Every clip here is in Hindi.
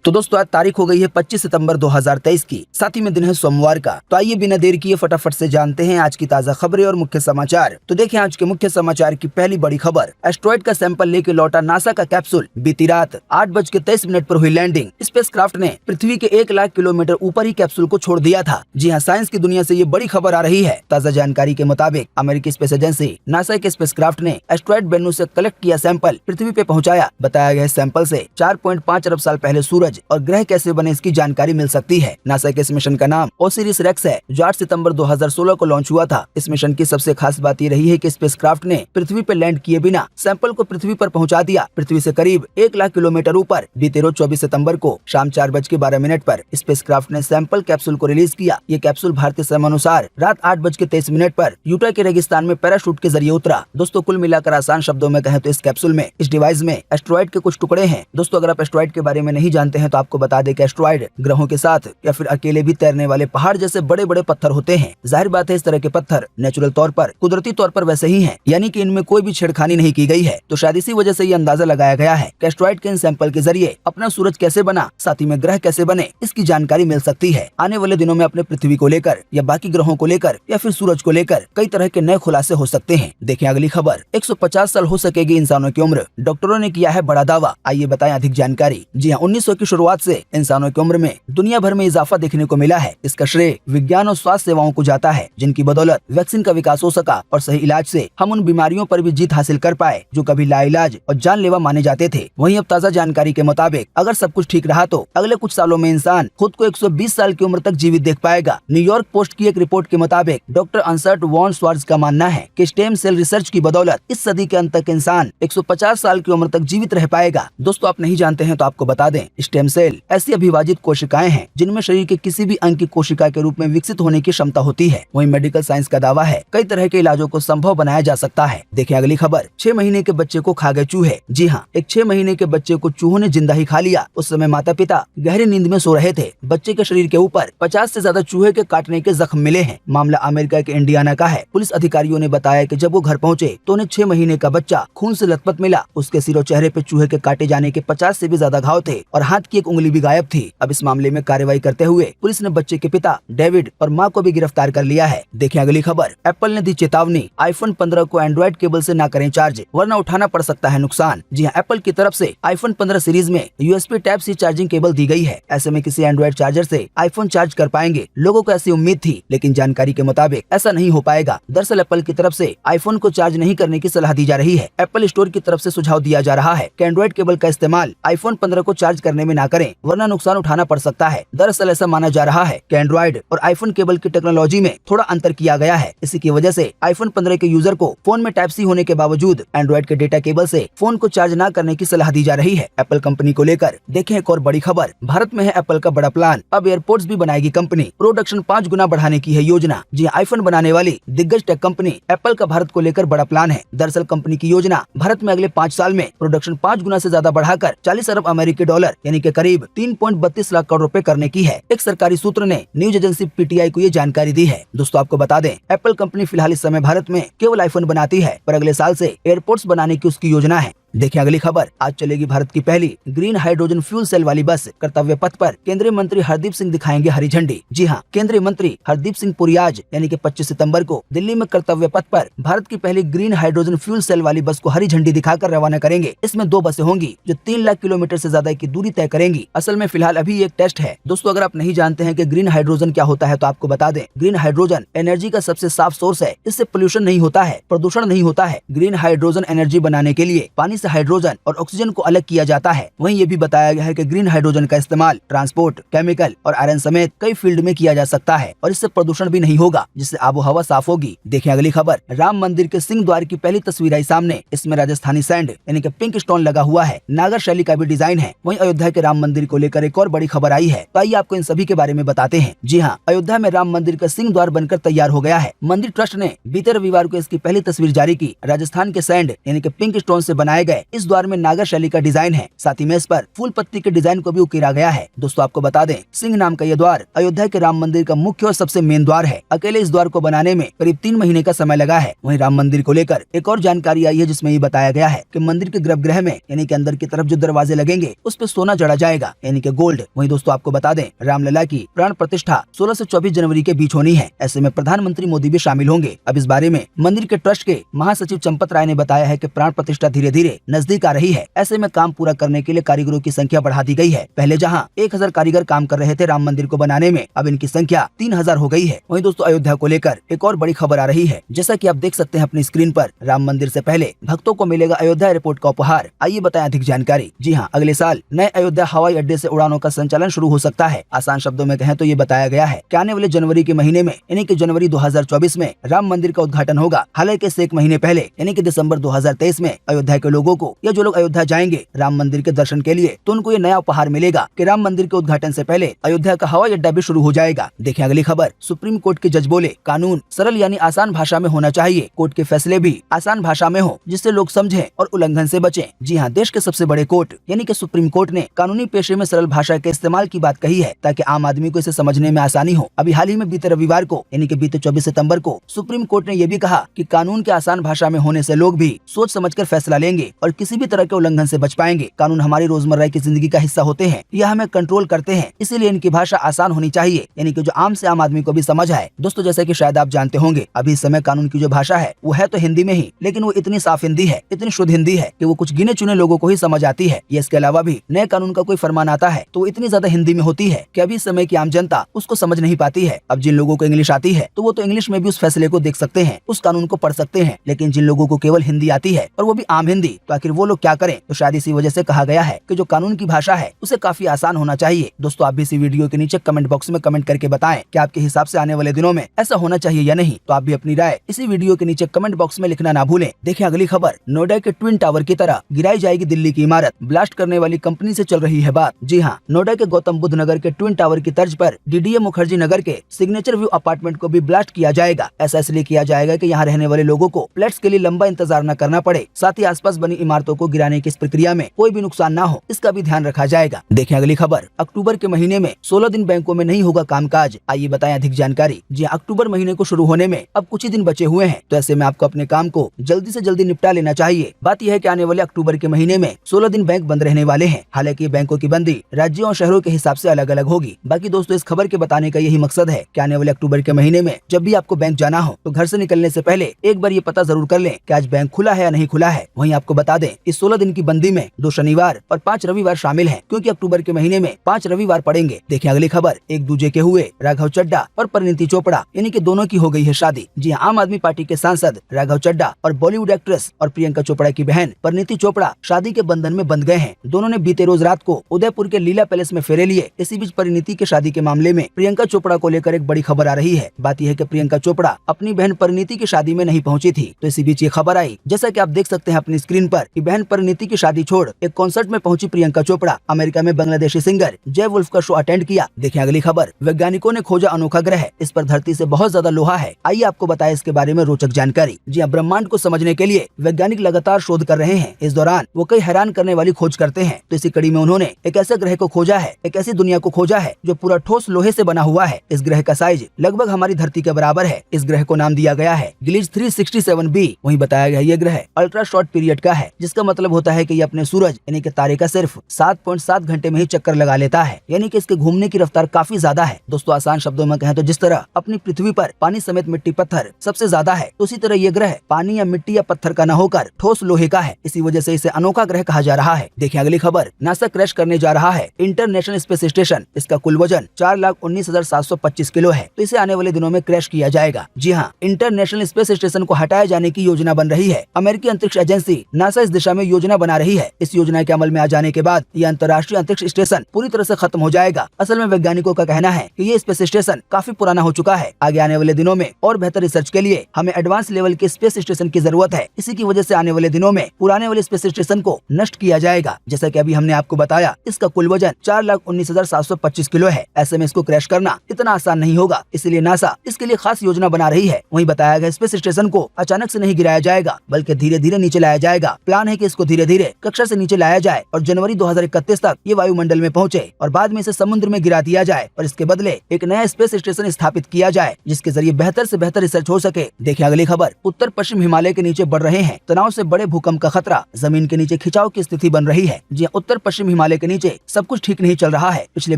तो दोस्तों आज तारीख हो गई है 25 सितंबर 2023 की, साथ ही में दिन है सोमवार का। तो आइए बिना देर किए फटाफट से जानते हैं आज की ताजा खबरें और मुख्य समाचार। तो देखें आज के मुख्य समाचार की पहली बड़ी खबर। एस्ट्रॉइड का सैंपल लेके लौटा नासा का कैप्सूल। बीती रात 8:23 पर हुई लैंडिंग। स्पेसक्राफ्ट ने पृथ्वी के 1 लाख किलोमीटर ऊपर ही कैप्सूल को छोड़ दिया था। जी हाँ, साइंस की दुनिया से ये बड़ी खबर आ रही है। ताजा जानकारी के मुताबिक अमेरिकी स्पेस एजेंसी नासा के स्पेसक्राफ्ट ने एस्ट्रॉइड बेन्नू से कलेक्ट किया सैंपल पृथ्वी पे पहुंचाया। बताया गया सैंपल से 4.5 अरब साल पहले सूरज और ग्रह कैसे बने इसकी जानकारी मिल सकती है। नासा के इस मिशन का नाम ओसिरिस रेक्स है, जो 8 सितंबर 2016 को लॉन्च हुआ था। इस मिशन की सबसे खास बात ये रही है कि स्पेसक्राफ्ट ने पृथ्वी पर लैंड किए बिना सैंपल को पृथ्वी पर पहुंचा दिया। पृथ्वी से करीब 1 लाख किलोमीटर ऊपर बीते रोज 24 सितंबर को शाम 4:12 पर स्पेसक्राफ्ट ने सैंपल कैप्सूल को रिलीज किया। ये कैप्सूल भारतीय समय अनुसार रात 8:23 पर यूटा के रेगिस्तान में पैराशूट के जरिए उतरा। दोस्तों कुल मिलाकर आसान शब्दों में कहें तो इस कैप्सूल में, इस डिवाइस में एस्ट्रॉइड के कुछ टुकड़े हैं। दोस्तों अगर आप एस्ट्रॉइड के बारे में नहीं जानते हैं तो आपको बता दें कि एस्ट्रॉइड ग्रहों के साथ या फिर अकेले भी तैरने वाले पहाड़ जैसे बड़े बड़े पत्थर होते हैं। जाहिर बात है इस तरह के पत्थर नेचुरल तौर पर, कुदरती तौर पर वैसे ही हैं, यानी कि इनमें कोई भी छेड़खानी नहीं की गई है। तो शायद इसी वजह से ये अंदाजा लगाया गया है कि एस्ट्रॉइड के इन सैंपल के जरिए अपना सूरज कैसे बना, साथ ही में ग्रह कैसे बने, इसकी जानकारी मिल सकती है। आने वाले दिनों में अपने पृथ्वी को लेकर या बाकी ग्रहों को लेकर या फिर सूरज को लेकर कई तरह के नए खुलासे हो सकते हैं। देखें अगली खबर। 150 साल हो सकेगी इंसानों की उम्र, डॉक्टरों ने किया है बड़ा दावा। आइए बताएं अधिक जानकारी। जी हाँ, 1900 की शुरुआत से इंसानों की उम्र में दुनिया भर में इजाफा देखने को मिला है। इसका श्रेय विज्ञान और स्वास्थ्य सेवाओं को जाता है, जिनकी बदौलत वैक्सीन का विकास हो सका और सही इलाज से हम उन बीमारियों पर भी जीत हासिल कर पाए जो कभी लाइलाज और जानलेवा माने जाते थे। वहीं अब ताजा जानकारी के मुताबिक अगर सब कुछ ठीक रहा तो अगले कुछ सालों में इंसान खुद को 120 साल की उम्र तक जीवित देख पाएगा। न्यूयॉर्क पोस्ट की एक रिपोर्ट के मुताबिक डॉक्टर अंसर्ट वॉन स्वार्ज का मानना है कि स्टेम सेल रिसर्च की बदौलत इस सदी के अंत तक इंसान 150 साल की उम्र तक जीवित रह पाएगा। दोस्तों आप नहीं जानते हैं तो आपको बता दें, स्टेम सेल ऐसी अभिवाजित कोशिकाएं हैं जिनमें शरीर के किसी भी अंग की कोशिका के रूप में विकसित होने की क्षमता होती है। वहीं मेडिकल साइंस का दावा है कई तरह के इलाजों को संभव बनाया जा सकता है। देखिए अगली खबर। 6 महीने के बच्चे को खा गए चूहे। जी हाँ, एक 6 महीने के बच्चे को चूहों ने जिंदा ही खा लिया। उस समय माता पिता गहरी नींद में सो रहे थे। बच्चे के शरीर के ऊपर 50 से ज्यादा चूहे के काटने के जख्म मिले हैं। मामला अमेरिका के इंडियाना का है। पुलिस अधिकारियों ने बताया कि जब वो घर पहुंचे तो उन्हें 6 महीने का बच्चा खून से लथपथ मिला। उसके सिर और चेहरे पे चूहे के काटे जाने के 50 से भी ज्यादा घाव थे और हाथ की एक उंगली भी गायब थी। अब इस मामले में कार्रवाई करते हुए पुलिस ने बच्चे के पिता डेविड और मां को भी गिरफ्तार कर लिया है। देखें अगली खबर। एप्पल ने दी चेतावनी, आईफोन 15 को एंड्रॉइड केबल से ना करें चार्ज वरना उठाना पड़ सकता है नुकसान। जी हाँ, एप्पल की तरफ से आईफोन 15 सीरीज में USB type C charging cable दी गई है। ऐसे में किसी एंड्रॉइड चार्जर से आईफोन चार्ज कर पाएंगे। लोगों को ऐसी उम्मीद थी, लेकिन जानकारी के मुताबिक ऐसा नहीं हो पाएगा। दरअसल एप्पल की तरफ से आईफोन को चार्ज नहीं करने की सलाह दी जा रही है। एप्पल स्टोर की तरफ से सुझाव दिया जा रहा है कि एंड्रॉइड केबल का इस्तेमाल आईफोन 15 को चार्ज करने में ना करें वरना नुकसान उठाना पड़ सकता है। दरअसल ऐसा माना जा रहा है कि एंड्रॉइड और आईफोन केबल की टेक्नोलॉजी में थोड़ा अंतर किया गया है। इसी की वजह से आईफोन 15 के यूजर को फोन में टाइप सी होने के बावजूद एंड्रॉइड के डेटा केबल से फोन को चार्ज न करने की सलाह दी जा रही है। एप्पल कंपनी को लेकर देखें एक और बड़ी खबर। भारत में है एप्पल का बड़ा प्लान। अब एयरपोर्ट्स भी बनाएगी कंपनी। प्रोडक्शन 5 गुना बढ़ाने की है योजना। जी आईफोन बनाने वाली दिग्गज टेक कंपनी एप्पल का भारत को लेकर बड़ा प्लान है। दरअसल कंपनी की योजना भारत में अगले 5 साल में प्रोडक्शन 5 गुना से ज्यादा बढ़ाकर 40 अरब अमेरिकी डॉलर यानी कि करीब 3.32 लाख करोड़ रुपए करने की है। एक सरकारी सूत्र ने न्यूज एजेंसी पीटीआई को ये जानकारी दी है। दोस्तों आपको बता दें, एप्पल कंपनी फिलहाल इस समय भारत में केवल आईफोन बनाती है, पर अगले साल से एयरपोर्ट्स बनाने की उसकी योजना है। देखिए अगली खबर। आज चलेगी भारत की पहली ग्रीन हाइड्रोजन फ्यूल सेल वाली बस। कर्तव्य पथ पर केंद्रीय मंत्री हरदीप सिंह दिखाएंगे हरी झंडी। जी हाँ, केंद्रीय मंत्री हरदीप सिंह पुरी आज यानी कि 25 सितंबर को दिल्ली में कर्तव्य पथ पर भारत की पहली ग्रीन हाइड्रोजन फ्यूल सेल वाली बस को हरी झंडी दिखाकर रवाना करेंगे। इसमें 2 बसें होंगी जो 3 लाख किलोमीटर से ज्यादा की दूरी तय करेंगी। असल में फिलहाल अभी एक टेस्ट है। दोस्तों अगर आप नहीं जानते हैं कि ग्रीन हाइड्रोजन क्या होता है तो आपको बता दें, ग्रीन हाइड्रोजन एनर्जी का सबसे साफ सोर्स है। इससे पोल्यूशन नहीं होता है, प्रदूषण नहीं होता है। ग्रीन हाइड्रोजन एनर्जी बनाने के लिए पानी से हाइड्रोजन और ऑक्सीजन को अलग किया जाता है। वहीं ये भी बताया गया है कि ग्रीन हाइड्रोजन का इस्तेमाल ट्रांसपोर्ट, केमिकल और आयरन समेत कई फील्ड में किया जा सकता है और इससे प्रदूषण भी नहीं होगा, जिससे आबो हवा साफ होगी। देखें अगली खबर। राम मंदिर के सिंह द्वार की पहली तस्वीर आई सामने। इसमें राजस्थानी सैंड यानी कि पिंक स्टोन लगा हुआ है। नागर शैली का भी डिजाइन है। वहीं अयोध्या के राम मंदिर को लेकर एक और बड़ी खबर आई है, तो आइए आपको इन सभी के बारे में बताते हैं। जी हाँ, अयोध्या में राम मंदिर का सिंह द्वार बनकर तैयार हो गया है। मंदिर ट्रस्ट ने बीते रविवार को इसकी पहली तस्वीर जारी की। राजस्थान के सैंड यानी कि पिंक स्टोन से बनाए जगह इस द्वार में नागर शैली का डिजाइन है। साथ ही में इस पर फूल पत्ती के डिजाइन को भी उकेरा गया है। दोस्तों आपको बता दें, सिंह नाम का यह द्वार अयोध्या के राम मंदिर का मुख्य और सबसे मेन द्वार है। अकेले इस द्वार को बनाने में करीब 3 महीने का समय लगा है। वहीं राम मंदिर को लेकर एक और जानकारी आई है, जिसमें ये बताया गया है कि मंदिर के गर्भगृह में यानी कि अंदर की तरफ जो दरवाजे लगेंगे उस पे सोना जड़ा जाएगा, यानी कि गोल्ड। वहीं दोस्तों आपको बता दें, रामलला की प्राण प्रतिष्ठा 16 से 24 जनवरी के बीच होनी है। ऐसे में प्रधानमंत्री मोदी भी शामिल होंगे। अब इस बारे में मंदिर के ट्रस्ट के महासचिव चंपत राय ने बताया है कि प्राण प्रतिष्ठा धीरे धीरे नजदीक आ रही है। ऐसे में काम पूरा करने के लिए कारीगरों की संख्या बढ़ा दी गई है। पहले जहां 1000 कारीगर काम कर रहे थे राम मंदिर को बनाने में, अब इनकी संख्या 3000 हो गई है। वहीं दोस्तों अयोध्या को लेकर एक और बड़ी खबर आ रही है। जैसा कि आप देख सकते हैं अपनी स्क्रीन पर, राम मंदिर से पहले भक्तों को मिलेगा अयोध्या एयरपोर्ट का उपहार। आइए बताएं अधिक जानकारी। जी हाँ, अगले साल नए अयोध्या हवाई अड्डे से उड़ानों का संचालन शुरू हो सकता है। आसान शब्दों में कहें तो ये बताया गया है कि आने वाले जनवरी के महीने में यानी कि जनवरी 2024 में राम मंदिर का उद्घाटन होगा। हालांकि इससे 1 महीने पहले यानी कि दिसंबर 2023 में अयोध्या के लोगों को या जो लोग अयोध्या जाएंगे राम मंदिर के दर्शन के लिए, तो उनको ये नया उपहार मिलेगा कि राम मंदिर के उद्घाटन से पहले अयोध्या का हवाई अड्डा भी शुरू हो जाएगा। देखिए अगली खबर। सुप्रीम कोर्ट के जज बोले, कानून सरल यानी आसान भाषा में होना चाहिए। कोर्ट के फैसले भी आसान भाषा में हो, जिससे लोग समझें और उल्लंघन से बचें। जी हाँ, देश के सबसे बड़े कोर्ट यानी कि सुप्रीम कोर्ट ने कानूनी पेशे में सरल भाषा के इस्तेमाल की बात कही है, ताकि आम आदमी को इसे समझने में आसानी हो। अभी हाल ही में बीते रविवार को यानी कि बीते 24 सितंबर को सुप्रीम कोर्ट ने यह भी कहा कि कानून के आसान भाषा में होने से लोग भी सोच समझकर फैसला लेंगे और किसी भी तरह के उल्लंघन से बच पाएंगे। कानून हमारी रोजमर्रा की जिंदगी का हिस्सा होते हैं, यह हमें कंट्रोल करते हैं, इसीलिए इनकी भाषा आसान होनी चाहिए, यानी कि जो आम से आम आदमी को भी समझ आए। दोस्तों जैसे कि शायद आप जानते होंगे, अभी इस समय कानून की जो भाषा है वो है तो हिंदी में ही, लेकिन वो इतनी साफ हिंदी है, इतनी शुद्ध हिंदी है कि वो कुछ गिने चुने लोगों को ही समझ आती है। ये इसके अलावा भी नए कानून का कोई फरमान आता है तो वो इतनी ज्यादा हिंदी में होती है कि अभी इस समय की आम जनता उसको समझ नहीं पाती है। अब जिन लोगों को इंग्लिश आती है तो वो तो इंग्लिश में भी उस फैसले को देख सकते हैं, उस कानून को पढ़ सकते हैं, लेकिन जिन लोगों को केवल हिंदी आती है और वो भी आम हिंदी, तो आखिर वो लोग क्या करें। तो शायद इसी वजह से कहा गया है कि जो कानून की भाषा है उसे काफी आसान होना चाहिए। दोस्तों आप भी इसी वीडियो के नीचे कमेंट बॉक्स में कमेंट करके बताएं कि आपके हिसाब से आने वाले दिनों में ऐसा होना चाहिए या नहीं। तो आप भी अपनी राय इसी वीडियो के नीचे कमेंट बॉक्स में लिखना ना भूलें। देखिए अगली खबर। नोएडा के ट्विन टावर की तरह गिराई जाएगी दिल्ली की इमारत, ब्लास्ट करने वाली कंपनी से चल रही है बात। जी हाँ, नोएडा के गौतम बुद्ध नगर के ट्विन टावर की तर्ज पर डीडीए मुखर्जी नगर के सिग्नेचर व्यू अपार्टमेंट को भी ब्लास्ट किया जाएगा। ऐसा इसलिए किया जाएगा कि यहाँ रहने वाले लोगों को फ्लैट्स के लिए लंबा इंतजार न करना पड़े, साथ ही आसपास बनी इमारतों को गिराने की इस प्रक्रिया में कोई भी नुकसान न हो, इसका भी ध्यान रखा जाएगा। देखिए अगली खबर। अक्टूबर के महीने में 16 दिन बैंकों में नहीं होगा कामकाज। आइए बताएं अधिक जानकारी। जी अक्टूबर महीने को शुरू होने में अब कुछ ही दिन बचे हुए हैं, तो ऐसे में आपको अपने काम को जल्दी से जल्दी निपटा लेना चाहिए। बात यह है कि आने वाले अक्टूबर के महीने में 16 दिन बैंक बंद रहने वाले हैं। हालांकि बैंकों की बंदी राज्यों और शहरों के हिसाब से अलग अलग होगी। बाकी दोस्तों इस खबर के बताने का यही मकसद है कि आने वाले अक्टूबर के महीने में जब भी आपको बैंक जाना हो तो घर से निकलने से पहले एक बार ये पता जरूर कर लें कि आज बैंक खुला है या नहीं खुला है। वहीं आपको बता दें, इस 16 दिन की बंदी में 2 शनिवार और 5 रविवार शामिल हैं, क्योंकि अक्टूबर के महीने में 5 रविवार पड़ेंगे। देखिए अगली खबर। एक दूजे के हुए राघव चड्ढा और परिणीति चोपड़ा, यानी कि दोनों की हो गई है शादी। जी हाँ, आम आदमी पार्टी के सांसद राघव चड्ढा और बॉलीवुड एक्ट्रेस और प्रियंका चोपड़ा की बहन परिणीति चोपड़ा शादी के बंधन में बंध गए हैं। दोनों ने बीते रोज रात को उदयपुर के लीला पैलेस में फेरे लिए। इसी बीच परिणीति के शादी के मामले में प्रियंका चोपड़ा को लेकर एक बड़ी खबर आ रही है। बात यह है कि प्रियंका चोपड़ा अपनी बहन परिणीति की शादी में नहीं पहुंची थी, तो इसी बीच ये खबर आई, जैसा कि आप देख सकते हैं अपनी स्क्रीन पर, कि बहन परिणीति की शादी छोड़ एक कॉन्सर्ट में पहुंची प्रियंका चोपड़ा। अमेरिका में बांग्लादेशी सिंगर जय वुल्फ का शो अटेंड किया। देखिए अगली खबर। वैज्ञानिकों ने खोजा अनोखा ग्रह, इस पर धरती से बहुत ज्यादा लोहा है। आइए आपको बताएं इसके बारे में रोचक जानकारी। जी हाँ, ब्रह्मांड को समझने के लिए वैज्ञानिक लगातार शोध कर रहे हैं। इस दौरान वो कई हैरान करने वाली खोज करते हैं। तो इसी कड़ी में उन्होंने एक ऐसे ग्रह को खोजा है, एक ऐसी दुनिया को खोजा है जो पूरा ठोस लोहे से बना हुआ है। इस ग्रह का साइज लगभग हमारी धरती के बराबर है। इस ग्रह को नाम दिया गया है ग्लिच 367b। वहीं बताया गया ये ग्रह अल्ट्रा शॉर्ट पीरियड का है, जिसका मतलब होता है कि ये अपने सूरज यानी कि तारे का सिर्फ 7.7 घंटे में ही चक्कर लगा लेता है, यानी कि इसके घूमने की रफ्तार काफी ज्यादा है। दोस्तों आसान शब्दों में कहें तो जिस तरह अपनी पृथ्वी पर पानी समेत मिट्टी पत्थर सबसे ज्यादा है, तो उसी तरह ये ग्रह पानी या मिट्टी या पत्थर का न होकर ठोस लोहे का है। इसी वजह से इसे अनोखा ग्रह कहा जा रहा है। देखिए अगली खबर। नासा क्रैश करने जा रहा है इंटरनेशनल स्पेस स्टेशन। इसका कुल वजन 4,19,725 किलो है, तो इसे आने वाले दिनों में क्रैश किया जाएगा। जी हाँ, इंटरनेशनल स्पेस स्टेशन को हटाए जाने की योजना बन रही है। अमेरिकी अंतरिक्ष एजेंसी नासा इस दिशा में योजना बना रही है। इस योजना के अमल में आ जाने के बाद यह अंतर्राष्ट्रीय अंतरिक्ष स्टेशन पूरी तरह से खत्म हो जाएगा। असल में वैज्ञानिकों का कहना है कि ये स्पेस स्टेशन काफी पुराना हो चुका है। आगे आने वाले दिनों में और बेहतर रिसर्च के लिए हमें एडवांस लेवल के स्पेस स्टेशन की जरूरत है। इसी की वजह से आने वाले दिनों में पुराने वाले स्पेस स्टेशन को नष्ट किया जाएगा। जैसा कि अभी हमने आपको बताया, इसका कुल वजन 4,19,725 किलो है। ऐसे में इसको क्रैश करना इतना आसान नहीं होगा, इसलिए नासा इसके लिए खास योजना बना रही है। वहीं बताया गया स्पेस स्टेशन को अचानक से नहीं गिराया जाएगा, बल्कि धीरे धीरे नीचे लाया जाएगा। प्लान है कि इसको धीरे धीरे कक्षा से नीचे लाया जाए और जनवरी 2031 तक ये वायुमंडल में पहुंचे और बाद में इसे समुद्र में गिरा दिया जाए और इसके बदले एक नया स्पेस स्टेशन स्थापित किया जाए जिसके जरिए बेहतर से बेहतर रिसर्च हो सके। देखिए अगली खबर। उत्तर पश्चिम हिमालय के नीचे बढ़ रहे हैं तनाव से बड़े भूकंप का खतरा, जमीन के नीचे खिंचाव की स्थिति बन रही है। जी उत्तर पश्चिम हिमालय के नीचे सब कुछ ठीक नहीं चल रहा है। पिछले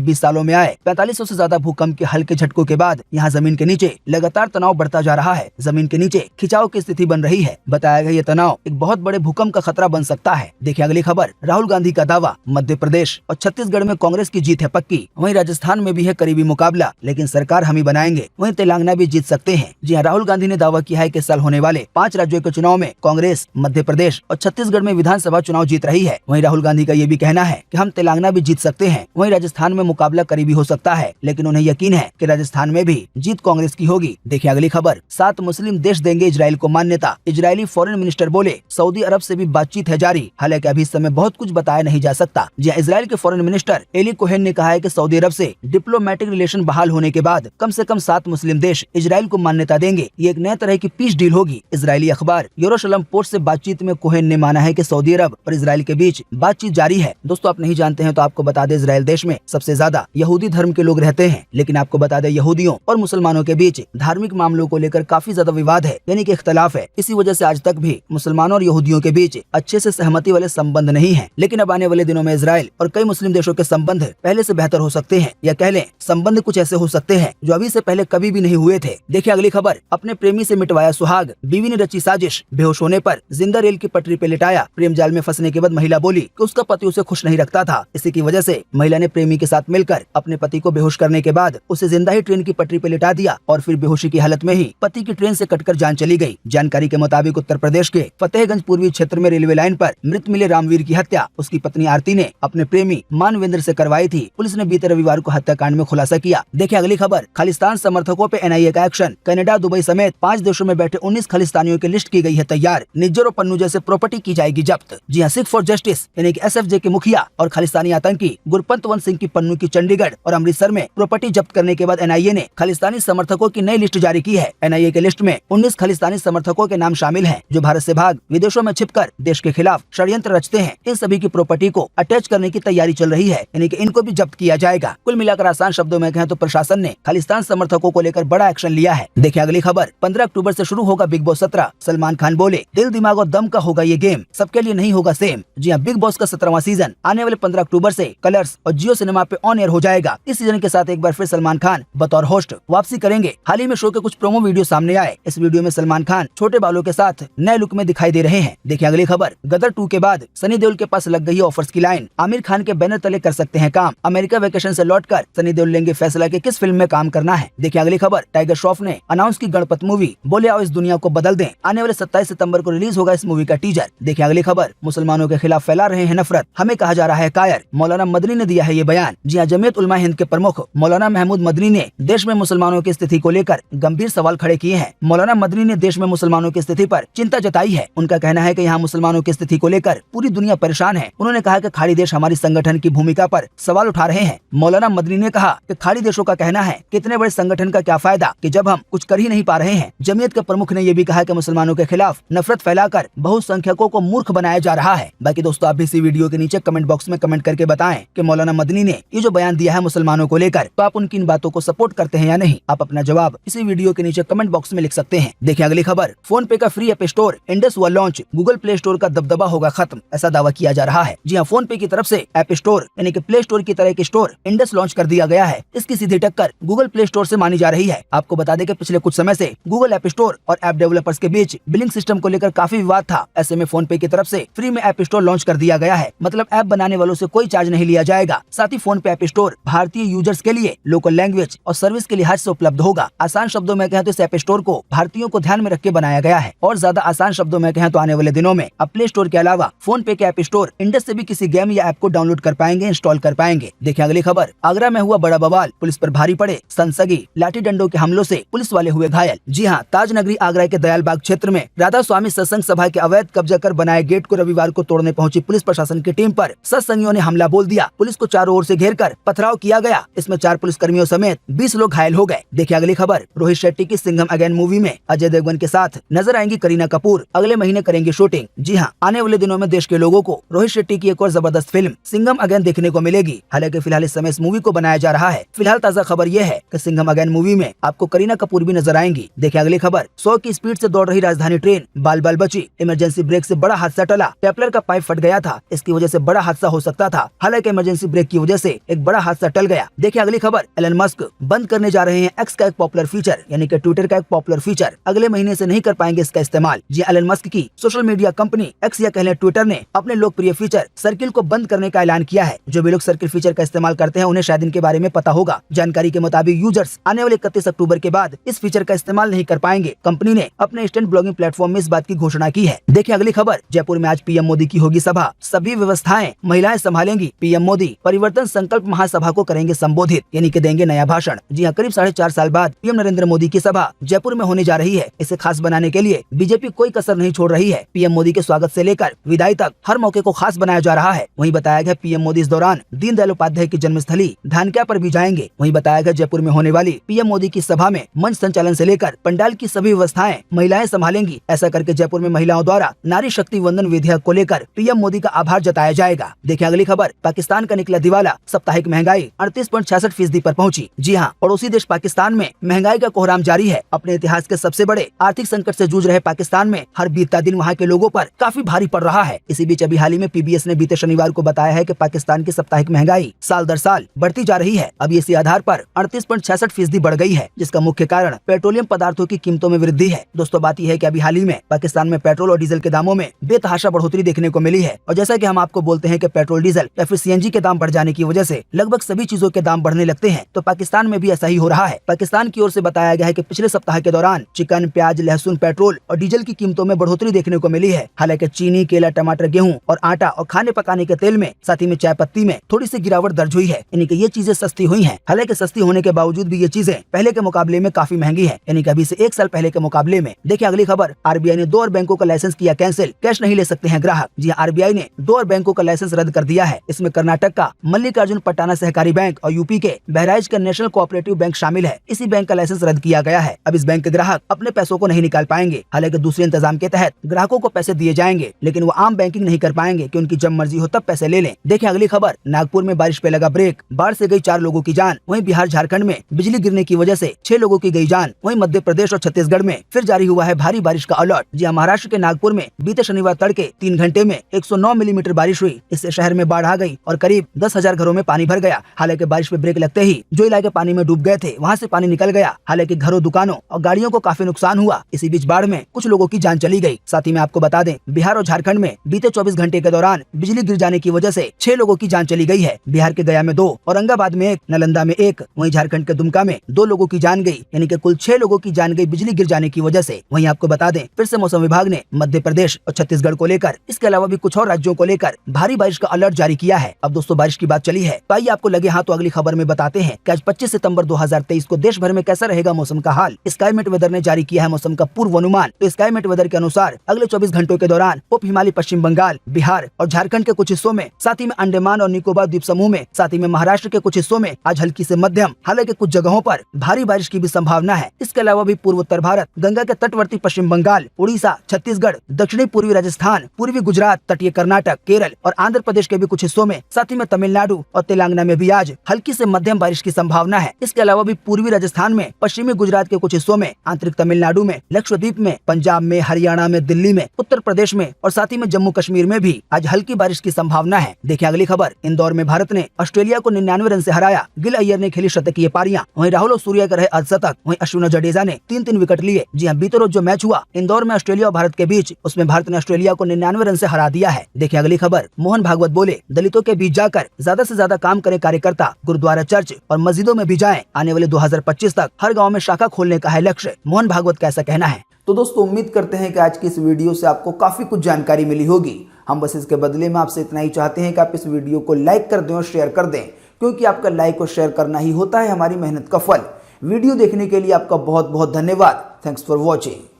20 सालों में आए 4500 से ज्यादा भूकंप के हल्के झटकों के बाद यहाँ जमीन के नीचे लगातार तनाव बढ़ता जा रहा है। जमीन के नीचे खिंचाव की स्थिति बन रही है। बताया गया ये तनाव एक बहुत बड़े भूकंप का खतरा बन सकता है। देखिए अगली खबर। राहुल गांधी का दावा, मध्य प्रदेश और छत्तीसगढ़ में कांग्रेस की जीत है पक्की। वहीं राजस्थान में भी है करीबी मुकाबला, लेकिन सरकार हम ही बनाएंगे। वहीं तेलंगाना भी जीत सकते हैं। जी हाँ, राहुल गांधी ने दावा किया है कि साल होने वाले 5 राज्यों के चुनाव में कांग्रेस मध्य प्रदेश और छत्तीसगढ़ में विधानसभा चुनाव जीत रही है। वहीं राहुल गांधी का ये भी कहना है कि हम तेलंगाना भी जीत सकते हैं। वहीं राजस्थान में मुकाबला करीबी हो सकता है, लेकिन उन्हें यकीन है कि राजस्थान में भी जीत कांग्रेस की होगी। देखिए अगली खबर। 7 मुस्लिम देश देंगे इजराइल को मान्यता, इजरायली फॉरेन मिनिस्टर बोले। सऊदी अरब से भी बातचीत है जारी, हालांकि अभी इस समय बहुत कुछ बताया नहीं जा सकता। जी इजराइल के फॉरेन मिनिस्टर एली कोहेन ने कहा है कि सऊदी अरब से डिप्लोमेटिक रिलेशन बहाल होने के बाद कम से कम 7 मुस्लिम देश इजराइल को मान्यता देंगे। ये एक नए तरह की पीस डील होगी। इजरायली अखबार यरूशलेम पोस्ट से बातचीत में कोहेन ने माना है कि सऊदी अरब और इजराइल के बीच बातचीत जारी है। दोस्तों आप नहीं जानते हैं तो आपको बता दें, इजराइल देश में सबसे ज्यादा यहूदी धर्म के लोग रहते हैं, लेकिन आपको बता दें यहूदियों और मुसलमानों के बीच धार्मिक मामलों को लेकर काफी ज्यादा विवाद है, यानी कि इख्तलाफ है। इसी वजह से आज तक भी मुसलमानों और यहूदियों के बीच अच्छे से सहमति वाले संबंध नहीं है। लेकिन अब आने वाले दिनों में इजराइल और कई मुस्लिम देशों के संबंध पहले से बेहतर हो सकते हैं, या कह लें संबंध कुछ ऐसे हो सकते हैं जो अभी से पहले कभी भी नहीं हुए थे। देखिए अगली खबर। अपने प्रेमी से मिटवाया सुहाग, बीवी ने रची साजिश, बेहोश होने पर जिंदा रेल की पटरी पे लिटाया। प्रेम जाल में फंसने के बाद महिला बोली कि उसका पति उसे खुश नहीं रखता था। इसी की वजह से महिला ने प्रेमी के साथ मिलकर अपने पति को बेहोश करने के बाद उसे जिंदा ही ट्रेन की पटरी पे लिटा दिया और फिर बेहोशी की हालत में ही पति की ट्रेन से कटकर जान चली गई। जानकारी के मुताबिक उत्तर प्रदेश के फतेहगंज पूर्वी क्षेत्र में रेलवे लाइन पर मृत मिले रामवीर की हत्या उसकी पत्नी आरती ने अपने प्रेमी मानवेंद्र से करवाई थी। पुलिस ने बीते रविवार को हत्याकांड में खुलासा किया। देखिए अगली खबर। खालिस्तान समर्थकों पे एनआईए का एक्शन, कनाडा, दुबई समेत 5 देशों में बैठे 19 खालिस्तानियों की लिस्ट की गई है तैयार। निज्जर और पन्नू जैसे प्रॉपर्टी की जाएगी जब्त। जी हाँ, सिख फॉर जस्टिस यानी कि एसएफजे के मुखिया और खालिस्तानी आतंकी गुरपंतवंत सिंह की पन्नू की चंडीगढ़ और अमृतसर में प्रॉपर्टी जब्त करने के बाद एनआईए ने खालिस्तानी समर्थकों की नई लिस्ट जारी की है। एनआईए की लिस्ट में 19 खालिस्तानी समर्थकों के नाम शामिल हैं जो भारत से भाग विदेशों में छिपकर देश के खिलाफ षड्यंत्र रचते हैं। इन सभी की प्रॉपर्टी को अटैच करने की तैयारी चल रही है, यानी कि इनको भी जब्त किया जाएगा। कुल मिलाकर आसान शब्दों में कहें तो प्रशासन ने खालिस्तान समर्थकों को लेकर बड़ा एक्शन लिया है। देखिए अगली खबर। 15 अक्टूबर से शुरू होगा बिग बॉस 17। सलमान खान बोले दिल दिमाग और दम का होगा ये गेम, सबके लिए नहीं होगा सेम। जी हाँ, बिग बॉस का 17वां सीजन आने वाले 15 अक्टूबर से कलर्स और जियो सिनेमा पे ऑन एयर हो जाएगा। इस सीजन के साथ एक बार फिर सलमान खान बतौर होस्ट वापसी करेंगे। हाल ही में शो के कुछ प्रोमो वीडियो सामने आए। इस वीडियो में सलमान खान छोटे बालों के साथ नए लुक में दिखाई दे रहे हैं। देखिए अगली खबर। गदर 2 के बाद सनी देओल के पास लग गई ऑफर्स की लाइन। आमिर खान के बैनर तले कर सकते हैं काम। अमेरिका वेकेशन से लौटकर सनी देओल लेंगे फैसला कि किस फिल्म में काम करना है। देखिए अगली खबर। टाइगर श्रॉफ ने अनाउंस की गणपत मूवी, बोले आओ इस दुनिया को बदल दें। आने वाले 27 सितंबर को रिलीज होगा इस मूवी का टीजर। देखिए अगली खबर। मुसलमानों के खिलाफ फैला रहे हैं नफरत, हमें कहा जा रहा है कायर। मौलाना मदनी ने दिया है ये बयान। जी हाँ, जमीयत उलमा हिंद के प्रमुख मौलाना महमूद मदनी ने देश में मुसलमानों की स्थिति को लेकर गंभीर सवाल खड़े किए हैं। मौलाना मदनी ने देश में मुसलमानों की स्थिति पर चिंता जताई है। उनका कहना है कि यहाँ मुसलमानों की स्थिति को लेकर पूरी दुनिया परेशान है। उन्होंने कहा कि खाड़ी देश हमारी संगठन की भूमिका पर सवाल उठा रहे हैं। मौलाना मदनी ने कहा कि खाड़ी देशों का कहना है कि इतने बड़े संगठन का क्या फायदा कि जब हम कुछ कर ही नहीं पा रहे हैं। जमीयत के प्रमुख ने यह भी कहा कि मुसलमानों के खिलाफ नफरत फैलाकर बहुसंख्यकों को मूर्ख बनाया जा रहा है। बाकी दोस्तों आप भी इसी वीडियो के नीचे कमेंट बॉक्स में कमेंट करके बताएं कि मौलाना मदनी ने ये जो बयान दिया है मुसलमानों को लेकर, तो आप उनकी इन बातों को सपोर्ट करते हैं या नहीं। आप अपना जवाब इसी वीडियो के नीचे कमेंट बॉक्स में लिख सकते हैं। देखिए अगली खबर। फोन पे का फ्री ऐप स्टोर इंडस हुआ लॉन्च, गूगल प्ले स्टोर का दबदबा होगा खत्म, ऐसा दावा किया जा रहा है। जी हाँ, फोन पे की तरफ से ऐप स्टोर यानी कि प्ले स्टोर की तरह एक स्टोर इंडस लॉन्च कर दिया गया है। इसकी सीधी टक्कर गूगल प्ले स्टोर से मानी जा रही है। आपको बता दें कि पिछले कुछ समय से गूगल ऐप स्टोर और ऐप डेवलपर्स के बीच बिलिंग सिस्टम को लेकर काफी विवाद था। ऐसे में फोन पे की तरफ से फ्री में ऐप स्टोर लॉन्च कर दिया गया है। मतलब ऐप बनाने वालों से कोई चार्ज नहीं लिया जाएगा। साथ ही फोन पे ऐप स्टोर भारतीय यूजर्स के लिए लोकल लैंग्वेज और सर्विस के लिहाज से उपलब्ध होगा। आसान शब्दों में कहें तो इस ऐप स्टोर को भारतीयों को ध्यान में रख के बनाया गया है। और ज्यादा आसान शब्दों में कहें तो आने वाले दिनों में अब प्ले स्टोर के अलावा फोन पे के ऐप स्टोर इंडस से भी किसी गेम या ऐप को डाउनलोड कर पाएंगे, इंस्टॉल कर पाएंगे। देखिए अगली खबर। आगरा में हुआ बड़ा बवाल, पुलिस पर भारी पड़े सनसनी, लाठी डंडों के हमलों से पुलिस वाले हुए घायल। जी हाँ, ताज नगरी आगरा के दयालबाग क्षेत्र में राधा स्वामी सत्संग सभा के अवैध कब्जा कर बनाए गेट को रविवार को तोड़ने पहुंची पुलिस प्रशासन की टीम पर सत्संगियों ने हमला बोल दिया। पुलिस को चारों ओर से घेरकर पथराव किया गया। इसमें 4 पुलिस कर्मियों समेत 20 लोग घायल हो गए। देखिए अगली खबर। रोहित शेट्टी की सिंघम अगेन मूवी में अजय देवगन के साथ नजर आएंगी करीना कपूर, अगले महीने करेंगे शूटिंग। जी हाँ, आने वाले दिनों में देश के लोगों को रोहित शेट्टी की एक और जबरदस्त फिल्म सिंघम अगेन देखने को मिलेगी। हालांकि फिलहाल इस समय इस मूवी को बनाया जा रहा है। फिलहाल ताजा खबर ये है कि सिंघम अगेन मूवी में आपको करीना कपूर भी नजर आएंगी। देखिए अगली खबर, 100 की स्पीड से दौड़ रही राजधानी ट्रेन बाल बाल बची। इमरजेंसी ब्रेक से बड़ा हादसा टला। टेपलर का पाइप फट गया था, इसकी वजह से बड़ा हादसा हो सकता था। हालांकि इमरजेंसी ब्रेक की वजह से एक बड़ा हादसा टल गया। देखिए अगली खबर, एलन मस्क बंद करने जा रहे हैं एक्स का एक पॉपुलर फीचर, यानी कि ट्विटर का एक पॉपुलर फीचर। अगले महीने से नहीं कर पाएंगे इसका इस्तेमाल। जी एलन मस्क की सोशल मीडिया कंपनी एक्स या कहले ट्विटर ने अपने लोकप्रिय फीचर सर्किल को बंद करने का ऐलान किया है। जो भी लोग सर्किल फीचर का इस्तेमाल करते हैं उन्हें शायद इनके बारे में पता होगा। जानकारी के मुताबिक यूजर्स आने वाले 31 अक्टूबर के बाद इस फीचर का इस्तेमाल नहीं कर पाएंगे। कंपनी ने अपने इंस्टेंट ब्लॉगिंग प्लेटफॉर्म में इस बात की घोषणा की है। देखिए अगली खबर, जयपुर में आज पीएम मोदी की होगी सभा। सभी व्यवस्थाएं महिलाएं संभालेंगी। पीएम मोदी परिवर्तन संकल्प महासभा को करेंगे संबोधित, यानी कि देंगे नया भाषण। जी हाँ, करीब 4.5 साल बाद पीएम नरेंद्र मोदी की सभा जयपुर में होने जा रही है। इसे खास बनाने के लिए बीजेपी कोई कसर नहीं छोड़ रही है। पीएम मोदी के स्वागत से लेकर विदाई तक हर मौके को खास बनाया जा रहा है। वहीं बताया गया पीएम मोदी इस दौरान दीनदयाल उपाध्याय की जन्मस्थली धानक्या पर भी जाएंगे। वहीं बताया गया जयपुर में होने वाली पीएम मोदी की सभा में मंच संचालन से लेकर पंडाल की सभी व्यवस्थाएं महिलाएं संभालेंगी। ऐसा करके जयपुर में महिलाओं द्वारा नारी शक्ति वंदन विधेयक को लेकर पीएम मोदी का आभार जताया जाएगा। देखिए अगली खबर, पाकिस्तान का निकला दिवाला। साप्ताहिक महंगाई 38.66% पर पहुंची। जी हाँ, पड़ोसी देश पाकिस्तान में महंगाई का कोहराम जारी है। अपने इतिहास के सबसे बड़े आर्थिक संकट से जूझ रहे पाकिस्तान में हर बीतता दिन वहाँ के लोगों पर काफी भारी पड़ रहा है। इसी बीच अभी हाल ही में पीबीएस ने बीते शनिवार को बताया है कि पाकिस्तान की साप्ताहिक महंगाई साल दर साल बढ़ती जा रही है। अब इसी आधार पर 38.66% बढ़ गई है, जिसका मुख्य कारण पेट्रोलियम पदार्थों की कीमतों में वृद्धि है। दोस्तों बात यह है कि अभी हाल ही में पाकिस्तान में पेट्रोल और डीजल के दामों में बेतहाशा बढ़ोतरी देखने को मिली है। और जैसा कि हम आपको बोलते हैं कि पेट्रोल डीजल या फिर सीएनजी के दाम बढ़ जाने की वजह से लगभग सभी चीजों के दाम बढ़ने लगते हैं, तो पाकिस्तान में भी ऐसा ही हो रहा है। पाकिस्तान की ओर से बताया गया है कि पिछले सप्ताह के दौरान चिकन, प्याज, लहसुन, पेट्रोल और डीजल की कीमतों में बढ़ोतरी देखने को मिली है। हालांकि चीनी, केला, टमाटर, गेहूं और आटा और खाने पकाने के तेल में, साथ ही में चाय पत्ती में थोड़ी सी गिरावट दर्ज हुई है, यानी कि ये चीजें सस्ती हुई हैं। हालांकि सस्ती होने के बावजूद भी ये चीजें पहले के मुकाबले में काफी महंगी है, यानी कि अभी से 1 साल पहले के मुकाबले में। देखिए अगली खबर, आरबीआई ने 2 और बैंकों का लाइसेंस किया कैंसिल। कैश नहीं ले सकते हैं ग्राहक। जी आरबीआई ने 2 और बैंकों का लाइसेंस रद्द कर दिया है। इसमें कर्नाटक का मल्लिकार्जुन पट्टाना सहकारी बैंक और यूपी के बहराइच का नेशनल कोऑपरेटिव बैंक शामिल है। इसी बैंक का लाइसेंस रद्द किया गया है। अब इस बैंक के ग्राहक अपने पैसों को नहीं निकाल पाएंगे। हालांकि दूसरे इंतजाम के तहत ग्राहकों को पैसे दिए जाएंगे, लेकिन वो आम बैंकिंग नहीं कर पाएंगे कि उनकी जब मर्जी हो तब पैसे ले लें। देखिए अगली खबर, नागपुर में बारिश पे लगा ब्रेक। बाढ़ से गई 4 लोगों की जान। वहीं बिहार झारखंड में बिजली गिरने की वजह से 6 लोगों की गई जान। वहीं मध्य प्रदेश और छत्तीसगढ़ में फिर जारी हुआ है भारी बारिश का अलर्ट। जी महाराष्ट्र के नागपुर में बीते शनिवार तड़के 3 घंटे में 109 मिलीमीटर बारिश हुई। इससे शहर में बाढ़ आ गई और करीब 10,000 घरों में पानी भर गया। हालांकि बारिश पे ब्रेक लगते ही जो इलाके पानी में डूब गए थे वहाँ से पानी निकल गया। हालांकि घरों, दुकानों और गाड़ियों को काफी नुकसान हुआ। इसी बीच बाढ़ में कुछ लोगों की जान चली गई। साथ ही में आपको बता दें, बिहार और झारखंड में बीते 24 घंटे के दौरान बिजली गिर जाने की वजह से 6 लोगों की जान चली गई है। बिहार के गया में 2, औरंगाबाद में 1, नालंदा में 1, वहीं झारखंड के दुमका में 2 लोगों की जान गई, यानी कि कुल 6 लोगों की जान गई बिजली गिर जाने की वजह से। वहीं आपको बता दें, फिर से मौसम विभाग ने मध्य प्रदेश और छत्तीसगढ़ को लेकर, इसके अलावा भी कुछ और राज्यों को लेकर भारी बारिश का अलर्ट जारी किया है। अब दोस्तों बारिश की बात चली है, तो आइए आपको लगे हाँ तो अगली खबर में बताते हैं कि आज 25 सितंबर 2023 को देश भर में कैसा रहेगा मौसम का हाल। स्काईमेट वेदर ने जारी किया है मौसम का पूर्वानुमान। तो स्काईमेट वेदर के अनुसार अगले 24 घंटों के दौरान उप हिमालय पश्चिम बंगाल, बिहार और झारखंड के कुछ हिस्सों में, साथ ही में अंडमान और निकोबार द्वीप समूह में, साथ ही में महाराष्ट्र के कुछ हिस्सों में आज हल्की से मध्यम, हालांकि कुछ जगहों पर भारी बारिश की भी संभावना है। इसके अलावा भी पूर्वोत्तर भारत, गंगा के तटवर्ती पश्चिम बंगाल, उड़ीसा, छत्तीसगढ़, दक्षिणी पूर्वी राजस्थान, पूर्वी गुजरात, तटीय कर्नाटक, केरल और आंध्र प्रदेश के भी कुछ हिस्सों में, साथ ही में तमिलनाडु और तेलंगाना में भी आज हल्की से मध्यम बारिश की संभावना है। इसके अलावा भी पूर्वी राजस्थान में, पश्चिमी गुजरात के कुछ हिस्सों में, आंतरिक तमिलनाडु में, लक्षद्वीप में, पंजाब में, हरियाणा में, दिल्ली में, उत्तर प्रदेश में और साथ ही में जम्मू कश्मीर में भी आज हल्की बारिश की संभावना है। देखिए अगली खबर, इंदौर में भारत ने ऑस्ट्रेलिया को 99 रन से हराया। गिल अय्यर ने खेली शतकीय पारियां। वहीं राहुल और सूर्या का रहे अर्धशतक। वहीं अश्विन और जडेजा ने 3-3 विकेट लिए। जी हाँ, बीते रोज जो मैच हुआ इंदौर में ऑस्ट्रेलिया और भारत के बीच, उसमें भारत ने ऑस्ट्रेलिया को 99 रन से हरा दिया है। देखिए अगली खबर, मोहन भागवत बोले दलितों के बीच जाकर ज्यादा से ज्यादा काम करे कार्यकर्ता, गुरुद्वारा, चर्च और मस्जिदों में भी जाएं। आने वाले 2025 तक हर गाँव में शाखा खोलने का है लक्ष्य। मोहन भागवत का ऐसा कहना है। तो दोस्तों उम्मीद करते हैं कि आज की इस वीडियो से आपको काफी कुछ जानकारी मिली होगी। हम बस इसके बदले में आपसे इतना ही चाहते हैं कि आप इस वीडियो को लाइक कर दें और शेयर कर दें, क्योंकि आपका लाइक और शेयर करना ही होता है हमारी मेहनत का फल। वीडियो देखने के लिए आपका बहुत बहुत धन्यवाद। Thanks for watching.